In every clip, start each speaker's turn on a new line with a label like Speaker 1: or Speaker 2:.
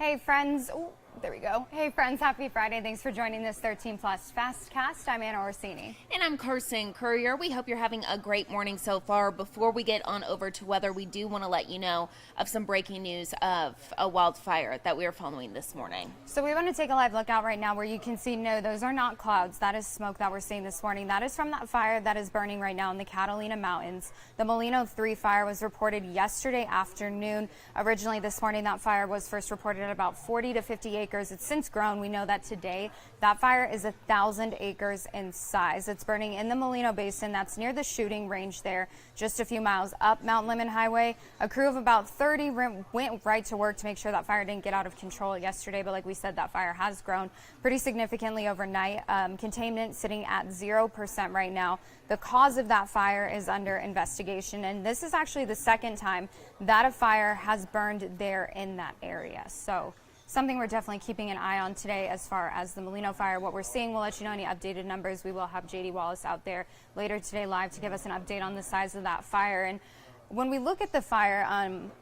Speaker 1: Hey friends, ooh, there we go. Hey friends, happy Friday. Thanks for joining this 13 Plus FastCast. I'm Anna Orsini.
Speaker 2: And I'm Carson Courier. We hope you're having a great morning so far. Before we get on over to weather, we do want to let you know of some breaking news of a wildfire that we are following this morning.
Speaker 1: So we want to take a live look out right now where you can see, no, those are not clouds. That is smoke that we're seeing this morning. That is from that fire that is burning right now in the Catalina Mountains. The Molino 3 fire was reported yesterday afternoon. Originally this morning, that fire was first reported at about 40 to 50 acres. It's since grown. We know that today that fire is 1,000 acres in size. It's burning in the Molino Basin. That's near the shooting range there, just a few miles up Mount Lemmon Highway. A crew of about 30 went right to work to make sure that fire didn't get out of control yesterday. But like we said, that fire has grown pretty significantly overnight. Containment sitting at 0% right now. The cause of that fire is under investigation, and this is actually the second time that a fire has burned there in that area. So something we're definitely keeping an eye on today as far as the Molino fire. What we're seeing, we'll let you know any updated numbers. We will have JD Wallace out there later today live to give us an update on the size of that fire. And when we look at the fire,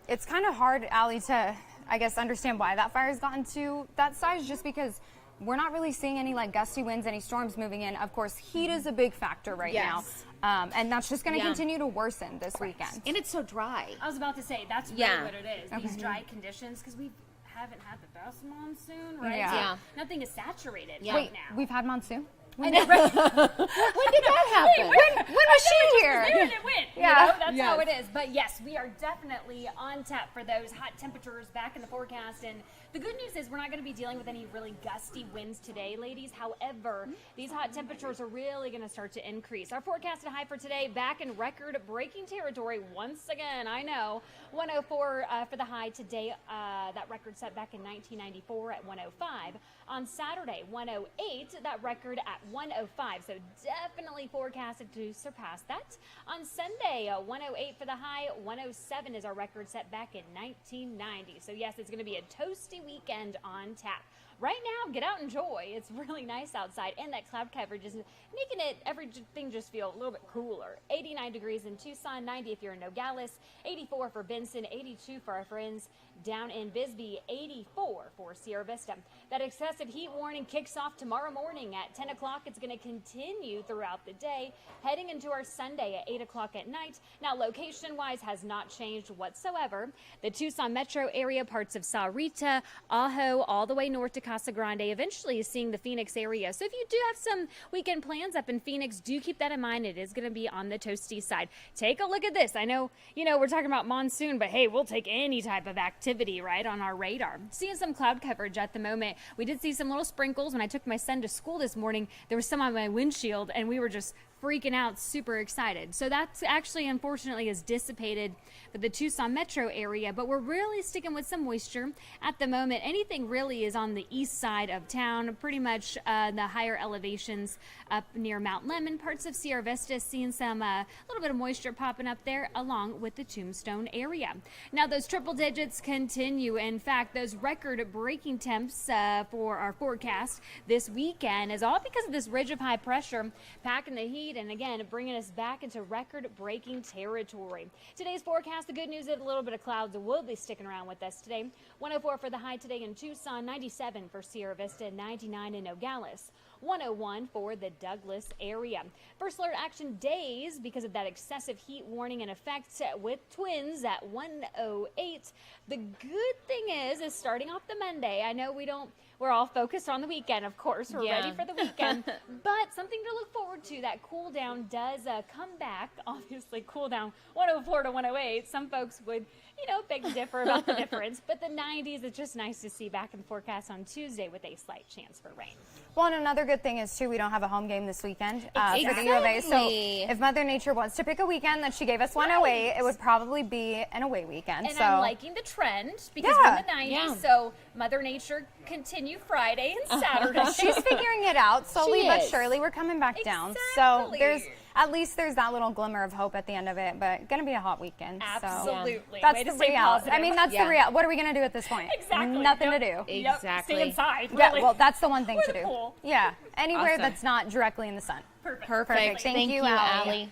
Speaker 1: it's kind of hard, Allie, to, I guess, understand why that fire has gotten to that size, just because we're not really seeing any like gusty winds, any storms moving in. Of course, heat is a big factor right now. And that's just going to continue to worsen this weekend.
Speaker 2: And it's so dry.
Speaker 3: I was about to say, that's really what it is. These dry conditions, because we haven't had the best monsoon, right?
Speaker 1: Yeah.
Speaker 3: So nothing is saturated
Speaker 1: Wait,
Speaker 3: now.
Speaker 1: we've had monsoon?
Speaker 2: When did that happen?
Speaker 1: When was she here?
Speaker 3: There and it went.
Speaker 1: Yeah.
Speaker 3: You know, that's how it is. But yes, we are definitely on tap for those hot temperatures back in the forecast. And the good news is we're not going to be dealing with any really gusty winds today, ladies. However, these hot temperatures are really going to start to increase. Our forecasted high for today back in record-breaking territory once again. I know, 104 for the high today. That record set back in 1994 at 105. On Saturday, 108. That record at 105, so definitely forecasted to surpass that. On Sunday, 108 for the high, 107 is our record set back in 1990. So yes, it's going to be a toasty weekend on tap. Right now, get out and enjoy. It's really nice outside, and that cloud coverage is making everything just feel a little bit cooler. 89 degrees in Tucson, 90 if you're in Nogales, 84 for Benson, 82 for our friends down in Bisbee, 84 for Sierra Vista. That excessive heat warning kicks off tomorrow morning at 10 o'clock. It's going to continue throughout the day, heading into our Sunday at 8 o'clock at night. Now, location-wise has not changed whatsoever. The Tucson metro area, parts of Sahuarita, Ajo, all the way north to Casa Grande, eventually seeing the Phoenix area. So if you do have some weekend plans up in Phoenix, do keep that in mind. It is going to be on the toasty side. Take a look at this. I know, we're talking about monsoon, but hey, we'll take any type of activity, right, on our radar. Seeing some cloud coverage at the moment. We did see some little sprinkles when I took my son to school this morning. There was some on my windshield, and we were just freaking out, super excited. So that's actually, unfortunately, is dissipated for the Tucson metro area, but we're really sticking with some moisture at the moment. Anything really is on the east side of town, pretty much the higher elevations up near Mount Lemmon, parts of Sierra Vista, seeing some little bit of moisture popping up there along with the Tombstone area. Now those triple digits continue. In fact, those record-breaking temps for our forecast this weekend is all because of this ridge of high pressure packing the heat and again bringing us back into record-breaking territory. Today's forecast, the good news is a little bit of clouds will be sticking around with us today. 104 for the high today in Tucson, 97 for Sierra Vista, 99 in Nogales, 101 for the Douglas area. First alert action days because of that excessive heat warning in effect with twins at 108. The good thing is starting off the Monday, I know we're all focused on the weekend, of course. We're ready for the weekend, but something to look forward to. That cool down does come back. Obviously, cool down 104 to 108. Some folks would, beg to differ about the difference, but the 90s, it's just nice to see back in the forecast on Tuesday with a slight chance for rain.
Speaker 1: Well, and another good thing is, too, we don't have a home game this weekend for the U of A. So if Mother Nature wants to pick a weekend that she gave us 108, it would probably be an away weekend.
Speaker 3: And I'm liking the trend because we're in the 90s, so Mother Nature continue Friday and Saturday.
Speaker 1: She's figuring it out slowly but surely. We're coming back down. So at least there's that little glimmer of hope at the end of it, but going to be a hot weekend.
Speaker 3: Absolutely.
Speaker 1: So that's the reality. I mean, that's the reality. What are we going to do at this point?
Speaker 3: Exactly.
Speaker 1: Nothing to do.
Speaker 2: Exactly.
Speaker 3: Stay inside. Really.
Speaker 1: Yeah, well, that's the one thing to do.
Speaker 3: Pool.
Speaker 1: Yeah, anywhere that's not directly in the sun.
Speaker 3: Perfect.
Speaker 1: Thank you, Allie.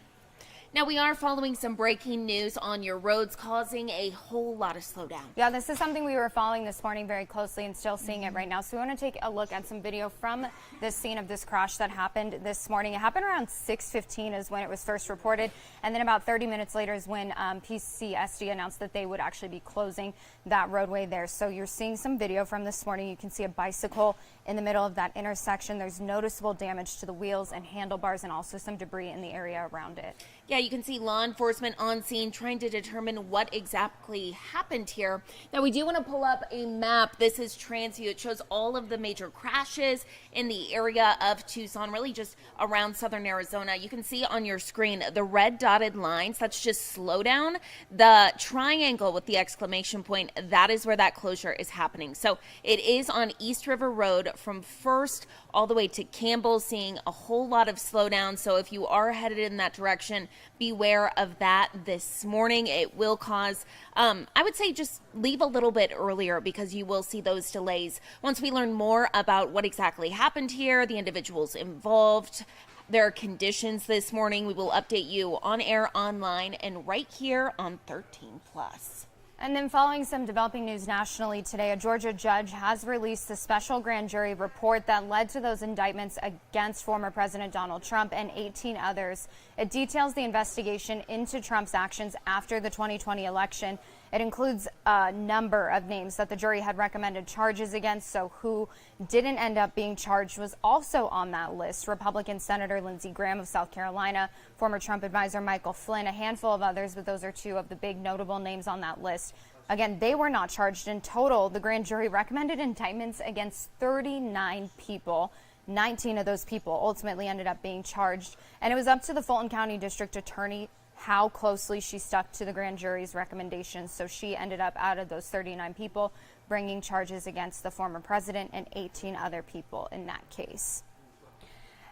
Speaker 2: Now, we are following some breaking news on your roads, causing a whole lot of slowdown.
Speaker 1: Yeah, this is something we were following this morning very closely and still seeing it right now. So we want to take a look at some video from this scene of this crash that happened this morning. It happened around 6:15 is when it was first reported. And then about 30 minutes later is when PCSD announced that they would actually be closing that roadway there. So you're seeing some video from this morning. You can see a bicycle in the middle of that intersection. There's noticeable damage to the wheels and handlebars and also some debris in the area around it.
Speaker 2: Yeah, you can see law enforcement on scene trying to determine what exactly happened here. Now, we do want to pull up a map. This is TransView. It shows all of the major crashes in the area of Tucson, really just around southern Arizona. You can see on your screen the red dotted lines. That's just slowdown. The triangle with the exclamation point, that is where that closure is happening. So it is on East River Road from First all the way to Campbell, seeing a whole lot of slowdown. So if you are headed in that direction, beware of that this morning. It will cause, I would say, just leave a little bit earlier because you will see those delays. Once we learn more about what exactly happened here, the individuals involved, their conditions this morning, we will update you on air, online, and right here on 13 Plus.
Speaker 1: And then following some developing news nationally today, a Georgia judge has released the special grand jury report that led to those indictments against former President Donald Trump and 18 others. It details the investigation into Trump's actions after the 2020 election. It includes a number of names that the jury had recommended charges against. So who didn't end up being charged was also on that list. Republican Senator Lindsey Graham of South Carolina, former Trump advisor Michael Flynn, a handful of others, but those are two of the big notable names on that list. Again, they were not charged. In total, the grand jury recommended indictments against 39 people. 19 of those people ultimately ended up being charged. And it was up to the Fulton County District Attorney how closely she stuck to the grand jury's recommendations. So she ended up, out of those 39 people, bringing charges against the former president and 18 other people in that case.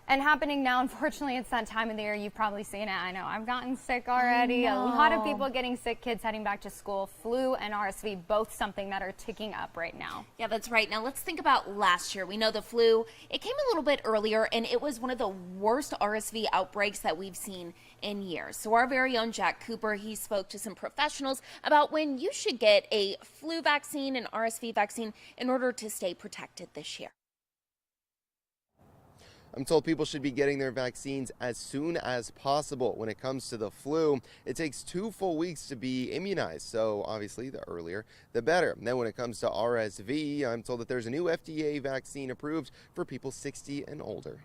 Speaker 1: And happening now, unfortunately, it's that time of the year. You've probably seen it. I know I've gotten sick already. A lot of people getting sick, kids heading back to school. Flu and RSV, both something that are ticking up right now.
Speaker 2: Yeah, that's right. Now let's think about last year. We know the flu, it came a little bit earlier, and it was one of the worst RSV outbreaks that we've seen in years. So our very own Jack Cooper, he spoke to some professionals about when you should get a flu vaccine and RSV vaccine in order to stay protected this year.
Speaker 4: I'm told people should be getting their vaccines as soon as possible. When it comes to the flu, it takes 2 full weeks to be immunized, so obviously the earlier the better. And then when it comes to RSV, I'm told that there's a new FDA vaccine approved for people 60 and older.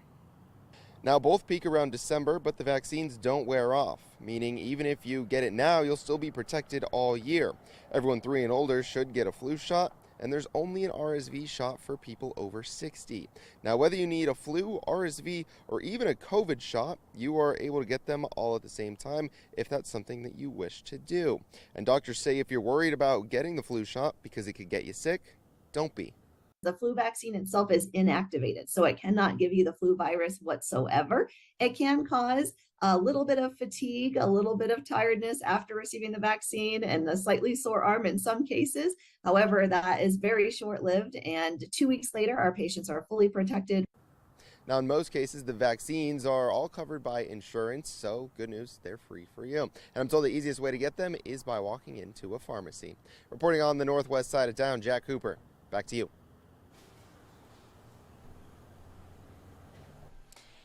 Speaker 4: Now, both peak around December, but the vaccines don't wear off, meaning even if you get it now, you'll still be protected all year. Everyone 3 and older should get a flu shot, and there's only an RSV shot for people over 60. Now, whether you need a flu, RSV, or even a COVID shot, you are able to get them all at the same time if that's something that you wish to do. And doctors say if you're worried about getting the flu shot because it could get you sick, don't be.
Speaker 5: The flu vaccine itself is inactivated, so it cannot give you the flu virus whatsoever. It can cause a little bit of fatigue, a little bit of tiredness after receiving the vaccine, and a slightly sore arm in some cases. However, that is very short-lived, and 2 weeks later, our patients are fully protected.
Speaker 4: Now, in most cases, the vaccines are all covered by insurance, so good news, they're free for you. And I'm told the easiest way to get them is by walking into a pharmacy. Reporting on the northwest side of town, Jack Cooper, back to you.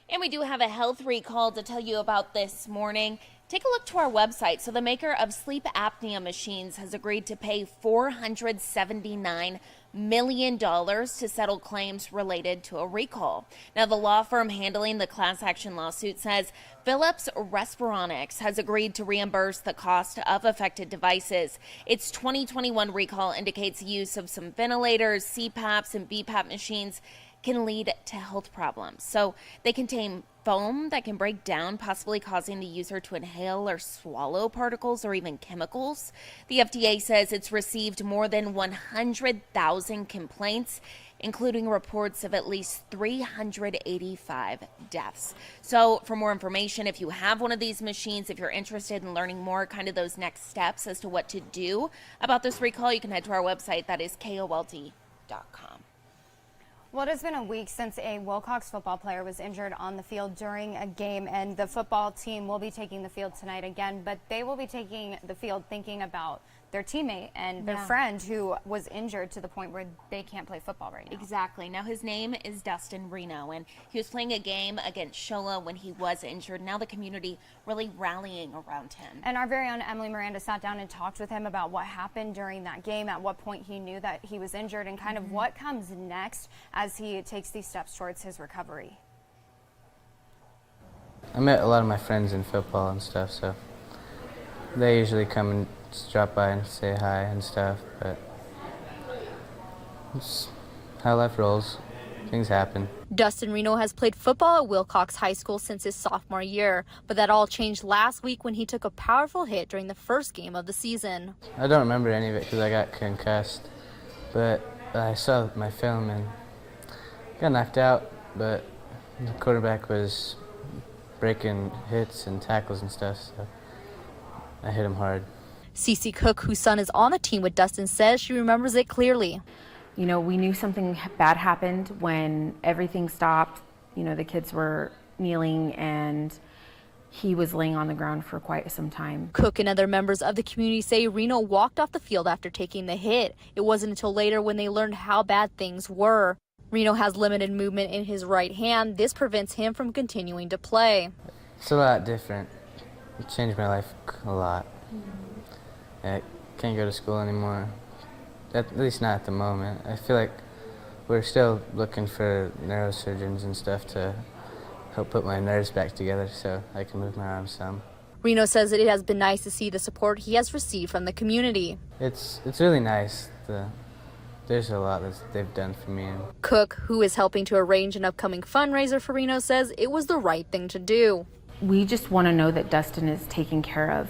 Speaker 2: And we do have a health recall to tell you about this morning. Take a look to our website. So the maker of sleep apnea machines has agreed to pay $479 million to settle claims related to a recall. Now, the law firm handling the class action lawsuit says Philips Respironics has agreed to reimburse the cost of affected devices. Its 2021 recall indicates use of some ventilators, CPAPs, and BPAP machines can lead to health problems. So they contain foam that can break down, possibly causing the user to inhale or swallow particles or even chemicals. The FDA says it's received more than 100,000 complaints, including reports of at least 385 deaths. So for more information, if you have one of these machines, if you're interested in learning more, kind of those next steps as to what to do about this recall, you can head to our website. That is KOLD.com.
Speaker 1: Well, it has been a week since a Wilcox football player was injured on the field during a game, and the football team will be taking the field tonight again, but they will be taking the field thinking about their teammate and their friend who was injured to the point where they can't play football right now.
Speaker 2: Exactly. Now, his name is Dustin Reno, and he was playing a game against Shola when he was injured. Now the community really rallying around him.
Speaker 1: And our very own Emily Miranda sat down and talked with him about what happened during that game, at what point he knew that he was injured, and kind of what comes next as he takes these steps towards his recovery.
Speaker 6: I met a lot of my friends in football and stuff, so they usually come and just drop by and say hi and stuff, but it's how life rolls. Things happen.
Speaker 7: Dustin Reno has played football at Wilcox High School since his sophomore year, but that all changed last week when he took a powerful hit during the first game of the season.
Speaker 6: I don't remember any of it because I got concussed, but I saw my film and got knocked out, but the quarterback was breaking hits and tackles and stuff, so I hit him hard.
Speaker 7: Cece Cook, whose son is on the team with Dustin, says she remembers it clearly.
Speaker 8: You know, we knew something bad happened when everything stopped. You know, the kids were kneeling and he was laying on the ground for quite some time.
Speaker 7: Cook and other members of the community say Reno walked off the field after taking the hit. It wasn't until later when they learned how bad things were. Reno has limited movement in his right hand. This prevents him from continuing to play.
Speaker 6: It's a lot different. It changed my life a lot. I can't go to school anymore, at least not at the moment. I feel like we're still looking for neurosurgeons and stuff to help put my nerves back together so I can move my arms some.
Speaker 7: Reno says that it has been nice to see the support he has received from the community.
Speaker 6: It's really nice. There's a lot that they've done for me.
Speaker 7: Cook, who is helping to arrange an upcoming fundraiser for Reno, says it was the right thing to do.
Speaker 8: We just want to know that Dustin is taken care of.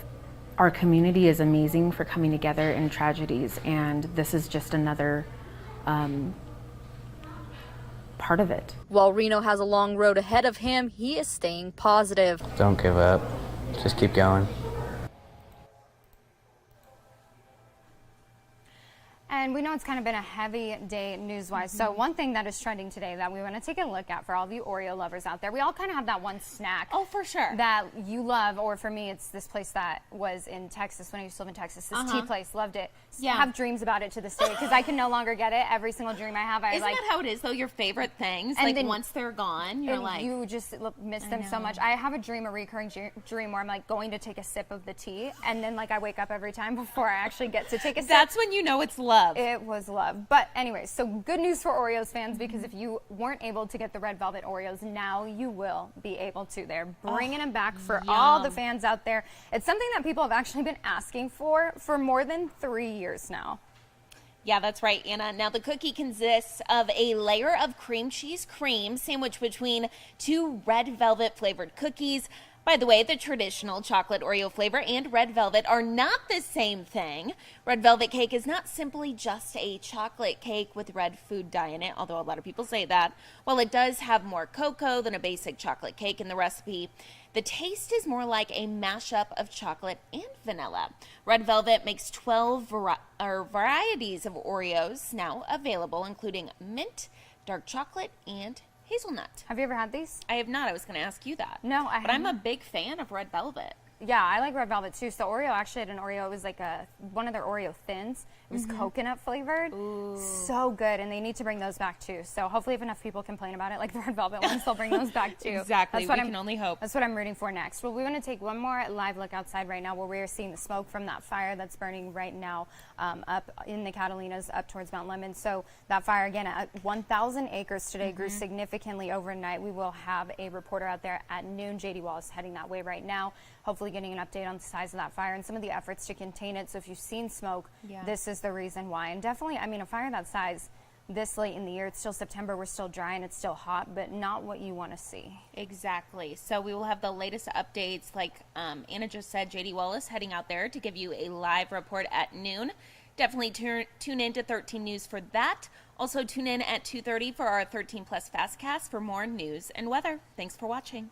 Speaker 8: Our community is amazing for coming together in tragedies, and this is just another part of it.
Speaker 7: While Reno has a long road ahead of him, he is staying positive.
Speaker 6: Don't give up. Just keep going.
Speaker 1: And we know it's kind of been a heavy day news-wise. So one thing that is trending today that we want to take a look at for all of you Oreo lovers out there, we all kind of have that one snack.
Speaker 2: Oh, for sure.
Speaker 1: That you love, or for me, it's this place that was in Texas when I used to live in Texas. This tea place, loved it.
Speaker 2: Yeah.
Speaker 1: I have dreams about it to this day because I can no longer get it. Every single dream I have,
Speaker 2: Isn't that how it is, though? Your favorite things,
Speaker 1: And
Speaker 2: like
Speaker 1: then-
Speaker 2: once they're gone, you're
Speaker 1: and
Speaker 2: like,
Speaker 1: you just miss them so much. I have a recurring dream where I'm like going to take a sip of the tea, and then like I wake up every time before I actually get to take a sip.
Speaker 2: that's when you know it's love.
Speaker 1: It was love. But anyway, so good news for Oreos fans, because if you weren't able to get the red velvet Oreos, now you will be able to. They're bringing them back for all the fans out there. It's something that people have actually been asking for more than 3 years now.
Speaker 2: Yeah, that's right, Anna. Now, the cookie consists of a layer of cream cheese cream sandwiched between 2 red velvet flavored cookies. By the way, the traditional chocolate Oreo flavor and red velvet are not the same thing. Red velvet cake is not simply just a chocolate cake with red food dye in it, although a lot of people say that. While it does have more cocoa than a basic chocolate cake in the recipe, the taste is more like a mashup of chocolate and vanilla. Red velvet makes 12 varieties of Oreos now available, including mint, dark chocolate, and hazelnut.
Speaker 1: Have you ever had these?
Speaker 2: I have not. I was going to ask you that.
Speaker 1: No, I
Speaker 2: But I'm a
Speaker 1: haven't.
Speaker 2: big fan of red velvet.
Speaker 1: Yeah, I like red velvet too. So Oreo actually had an Oreo. It was like one of their Oreo thins. It was coconut flavored. Ooh. So good, and they need to bring those back too. So hopefully, if enough people complain about it, like the red velvet ones, they'll bring those back too.
Speaker 2: Exactly. We can only hope.
Speaker 1: That's what I'm rooting for next. Well, we want to take one more live look outside right now, where we are seeing the smoke from that fire that's burning right now up in the Catalinas, up towards Mount Lemon. So that fire again at 1,000 acres today grew significantly overnight. We will have a reporter out there at noon. JD Wallace heading that way right now, hopefully getting an update on the size of that fire and some of the efforts to contain it. So if you've seen smoke, this is the reason why. And definitely, I mean, a fire that size this late in the year, it's still September, we're still dry and it's still hot, but not what you want to see.
Speaker 2: Exactly. So we will have the latest updates, like Anna just said. JD Wallace heading out there to give you a live report at noon. Definitely tune in to 13 News for that. Also tune in at 2:30 for our 13 Plus FastCast for more news and weather. Thanks for watching.